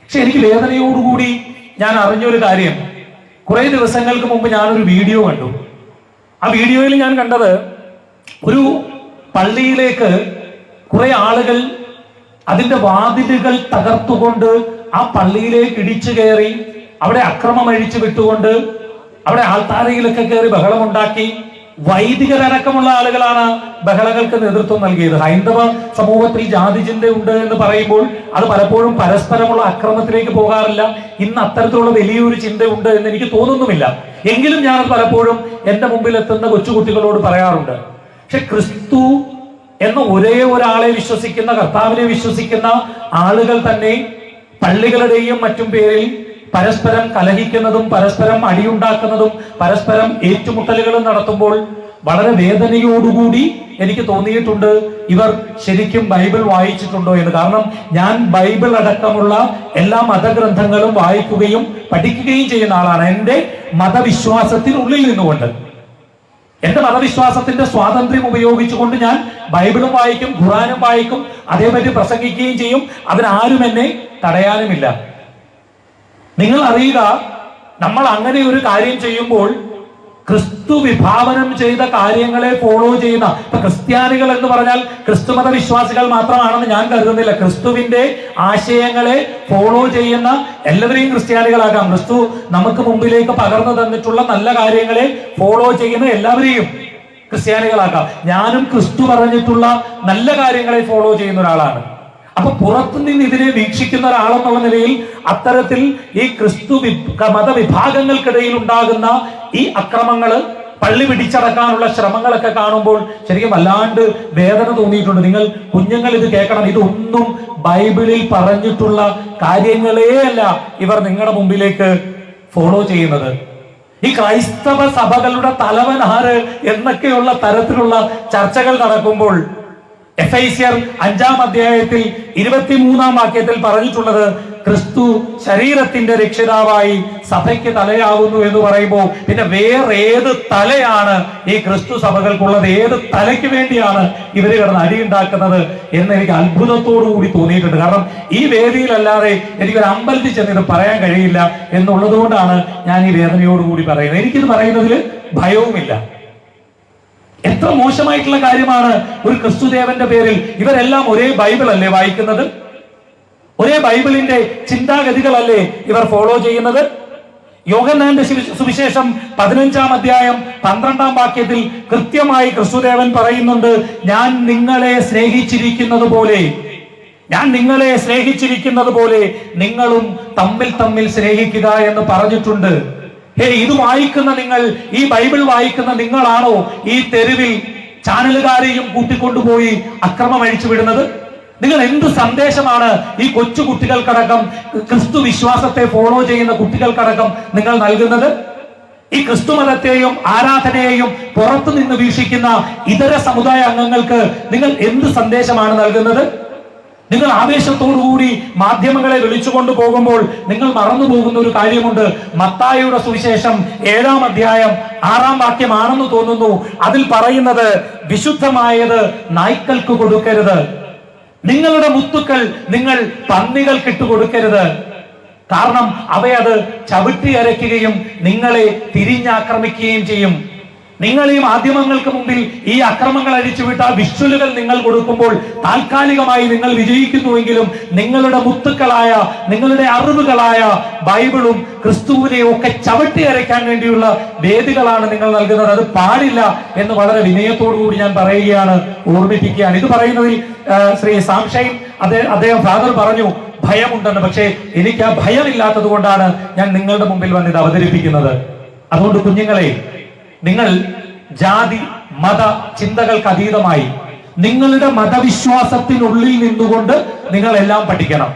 പക്ഷെ എനിക്ക് വേദനയോടുകൂടി ഞാൻ അറിഞ്ഞൊരു കാര്യം, കുറെ ദിവസങ്ങൾക്ക് മുമ്പ് ഞാനൊരു വീഡിയോ കണ്ടു. ആ വീഡിയോയിൽ ഞാൻ കണ്ടത്, ഒരു പള്ളിയിലേക്ക് കുറെ ആളുകൾ അതിന്റെ വാതിലുകൾ തകർത്തുകൊണ്ട് ആ പള്ളിയിലേക്ക് ഇടിച്ചു കയറി, അവിടെ അക്രമം അഴിച്ചു വിട്ടുകൊണ്ട് അവിടെ ആൾത്താരയിലൊക്കെ കയറി ബഹളമുണ്ടാക്കി. വൈദികരടക്കമുള്ള ആളുകളാണ് ബഹളങ്ങൾക്ക് നേതൃത്വം നൽകിയത്. ഹൈന്ദവ സമൂഹത്തിൽ ജാതി ചിന്തയുണ്ട് എന്ന് പറയുമ്പോൾ അത് പലപ്പോഴും പരസ്പരമുള്ള അക്രമത്തിലേക്ക് പോകാറില്ല. ഇന്ന് അത്തരത്തിലുള്ള വലിയൊരു ചിന്തയുണ്ട് എന്ന് എനിക്ക് തോന്നുന്നുമില്ല. എങ്കിലും ഞാനത് പലപ്പോഴും എന്റെ മുമ്പിൽ എത്തുന്ന കൊച്ചുകുട്ടികളോട് പറയാറുണ്ട്. പക്ഷെ ക്രിസ്തു എന്ന ഒരേ ഒരാളെ വിശ്വസിക്കുന്ന, കർത്താവിനെ വിശ്വസിക്കുന്ന ആളുകൾ തന്നെ പള്ളികളുടെയും മറ്റും പേരിൽ പരസ്പരം കലഹിക്കുന്നതും പരസ്പരം അടിയുണ്ടാക്കുന്നതും പരസ്പരം ഏറ്റുമുട്ടലുകളും നടത്തുമ്പോൾ വളരെ വേദനയോടുകൂടി എനിക്ക് തോന്നിയിട്ടുണ്ട്, ഇവർ ശരിക്കും ബൈബിൾ വായിച്ചിട്ടുണ്ടോ എന്ന്. കാരണം ഞാൻ ബൈബിൾ അടക്കമുള്ള എല്ലാ മതഗ്രന്ഥങ്ങളും വായിക്കുകയും പഠിക്കുകയും ചെയ്യുന്ന ആളാണ്. എൻ്റെ മതവിശ്വാസത്തിനുള്ളിൽ നിന്നുകൊണ്ട്, എന്റെ മതവിശ്വാസത്തിന്റെ സ്വാതന്ത്ര്യം ഉപയോഗിച്ചുകൊണ്ട് ഞാൻ ബൈബിളും വായിക്കും, ഖുറാനും വായിക്കും, അതേപറ്റി പ്രസംഗിക്കുകയും ചെയ്യും. അതിനാരും എന്നെ തടയാനുമില്ല. നിങ്ങൾ അറിയുക, നമ്മൾ അങ്ങനെ ഒരു കാര്യം ചെയ്യുമ്പോൾ ക്രിസ്തു വിഭാവനം ചെയ്ത കാര്യങ്ങളെ ഫോളോ ചെയ്യുന്ന, ഇപ്പൊ ക്രിസ്ത്യാനികൾ എന്ന് പറഞ്ഞാൽ ക്രിസ്തുമത വിശ്വാസികൾ മാത്രമാണെന്ന് ഞാൻ കരുതുന്നില്ല. ക്രിസ്തുവിന്റെ ആശയങ്ങളെ ഫോളോ ചെയ്യുന്ന എല്ലാവരെയും ക്രിസ്ത്യാനികളാക്കാം. ക്രിസ്തു നമുക്ക് മുമ്പിലേക്ക് പകർന്നു തന്നിട്ടുള്ള നല്ല കാര്യങ്ങളെ ഫോളോ ചെയ്യുന്ന എല്ലാവരെയും ക്രിസ്ത്യാനികളാക്കാം. ഞാനും ക്രിസ്തു പറഞ്ഞിട്ടുള്ള നല്ല കാര്യങ്ങളെ ഫോളോ ചെയ്യുന്ന ഒരാളാണ്. അപ്പൊ പുറത്തുനിന്ന് ഇതിനെ വീക്ഷിക്കുന്ന ഒരാളെന്നുള്ള നിലയിൽ അത്തരത്തിൽ ഈ ക്രിസ്തു മതവിഭാഗങ്ങൾക്കിടയിൽ ഉണ്ടാകുന്ന ഈ അക്രമങ്ങള്, പള്ളി പിടിച്ചടക്കാനുള്ള ശ്രമങ്ങളൊക്കെ കാണുമ്പോൾ ശരിക്കും വല്ലാണ്ട് വേദന തോന്നിയിട്ടുണ്ട്. നിങ്ങൾ കുഞ്ഞുങ്ങൾ ഇത് കേൾക്കണം. ഇതൊന്നും ബൈബിളിൽ പറഞ്ഞിട്ടുള്ള കാര്യങ്ങളേ അല്ല ഇവർ നിങ്ങളുടെ മുമ്പിലേക്ക് ഫോളോ ചെയ്യുന്നത്. ഈ ക്രൈസ്തവ സഭകളുടെ തലവൻ ആര് എന്നൊക്കെയുള്ള തരത്തിലുള്ള ചർച്ചകൾ നടക്കുമ്പോൾ എഫേസ്യർ 5-ാം അധ്യായത്തിൽ 23-ാം വാക്യത്തിൽ പറഞ്ഞിട്ടുള്ളത്, ക്രിസ്തു ശരീരത്തിന്റെ രക്ഷിതാവായി സഭയ്ക്ക് തലയാകുന്നു എന്ന് പറയുമ്പോൾ പിന്നെ വേറെ ഏത് തലയാണ് ഈ ക്രിസ്തു സഭകൾക്കുള്ളത്? ഏത് തലയ്ക്ക് വേണ്ടിയാണ് ഇവര് കിടന്ന് അടിയുണ്ടാക്കുന്നത് എന്ന് എനിക്ക് അത്ഭുതത്തോടു കൂടി തോന്നിയിട്ടുണ്ട്. കാരണം ഈ വേദിയിലല്ലാതെ എനിക്കൊരു അമ്പലത്തിൽ ചെന്ന് ഇത് പറയാൻ കഴിയില്ല എന്നുള്ളത് കൊണ്ടാണ് ഞാൻ ഈ വേദനയോടുകൂടി പറയുന്നത്. എനിക്കിത് പറയുന്നതിൽ ഭയവുമില്ല. എത്ര മോശമായിട്ടുള്ള കാര്യമാണ് ഒരു ക്രിസ്തുദേവന്റെ പേരിൽ. ഇവരെല്ലാം ഒരേ ബൈബിൾ അല്ലേ വായിക്കുന്നത്? ഒരേ ബൈബിളിന്റെ ചിന്താഗതികളല്ലേ ഇവർ ഫോളോ ചെയ്യുന്നത്? യോഹന്നാന്റെ സുവിശേഷം 15-ാം അധ്യായം 12-ാം വാക്യത്തിൽ കൃത്യമായി ക്രിസ്തുദേവൻ പറയുന്നുണ്ട്, ഞാൻ നിങ്ങളെ സ്നേഹിച്ചിരിക്കുന്നത് പോലെ നിങ്ങളും തമ്മിൽ തമ്മിൽ സ്നേഹിക്കുക എന്ന് പറഞ്ഞിട്ടുണ്ട്. ഇത് വായിക്കുന്ന നിങ്ങൾ, ഈ ബൈബിൾ വായിക്കുന്ന നിങ്ങളാണോ ഈ തെരുവിൽ ചാനലുകാരെയും കൂട്ടിക്കൊണ്ടുപോയി അക്രമം അഴിച്ചുവിടുന്നത്? നിങ്ങൾ എന്ത് സന്ദേശമാണ് ഈ കൊച്ചു കുട്ടികൾക്കടക്കം, ക്രിസ്തു വിശ്വാസത്തെ ഫോളോ ചെയ്യുന്ന കുട്ടികൾക്കടക്കം നിങ്ങൾ നൽകുന്നത്? ഈ ക്രിസ്തു മതത്തെയും ആരാധനയെയും പുറത്തു നിന്ന് വീക്ഷിക്കുന്ന ഇതര സമുദായ അംഗങ്ങൾക്ക് നിങ്ങൾ എന്ത് സന്ദേശമാണ് നൽകുന്നത്? നിങ്ങൾ ആവേശത്തോടുകൂടി മാധ്യമങ്ങളെ വിളിച്ചുകൊണ്ട് പോകുമ്പോൾ നിങ്ങൾ മറന്നു പോകുന്ന ഒരു കാര്യമുണ്ട്. മത്തായിയുടെ സുവിശേഷം 7-ാം അധ്യായം 6-ാം വാക്യമാണെന്ന് തോന്നുന്നു. അതിൽ പറയുന്നത്, വിശുദ്ധമായത് നായ്ക്കൾക്ക് കൊടുക്കരുത്, നിങ്ങളുടെ മുത്തുക്കൾ നിങ്ങൾ പന്നികൾക്ക് ഇട്ടുകൊടുക്കരുത്, കാരണം അവയത് ചവിട്ടി അരയ്ക്കുകയും നിങ്ങളെ തിരിഞ്ഞാക്രമിക്കുകയും ചെയ്യും. നിങ്ങൾ ഈ മാധ്യമങ്ങൾക്ക് മുമ്പിൽ ഈ അക്രമങ്ങൾ അഴിച്ചുവിട്ട വിഷ്വലുകൾ നിങ്ങൾ കൊടുക്കുമ്പോൾ താൽക്കാലികമായി നിങ്ങൾ വിജയിക്കുന്നുവെങ്കിലും നിങ്ങളുടെ മുത്തുക്കളായ, നിങ്ങളുടെ അറിവുകളായ ബൈബിളും ക്രിസ്തുവിനെയും ഒക്കെ ചവിട്ടി അരയ്ക്കാൻ വേണ്ടിയുള്ള വേദികളാണ് നിങ്ങൾ നൽകുന്നത്. അത് പാടില്ല എന്ന് വളരെ വിനയത്തോടുകൂടി ഞാൻ പറയുകയാണ്, ഓർമ്മിപ്പിക്കുകയാണ്. ഇത് പറയുന്നതിൽ ശ്രീ സാംശയം അദ്ദേഹം ഫാദർ പറഞ്ഞു ഭയമുണ്ടെന്ന്. പക്ഷേ എനിക്ക് ആ ഭയമില്ലാത്തത് കൊണ്ടാണ് ഞാൻ നിങ്ങളുടെ മുമ്പിൽ വന്ന് ഇത് അവതരിപ്പിക്കുന്നത്. അതുകൊണ്ട് കുഞ്ഞുങ്ങളെ, നിങ്ങൾ ജാതി മത ചിന്തകൾക്ക് അതീതമായി നിങ്ങളുടെ മതവിശ്വാസത്തിനുള്ളിൽ നിന്നുകൊണ്ട് നിങ്ങൾ എല്ലാം പഠിക്കണം.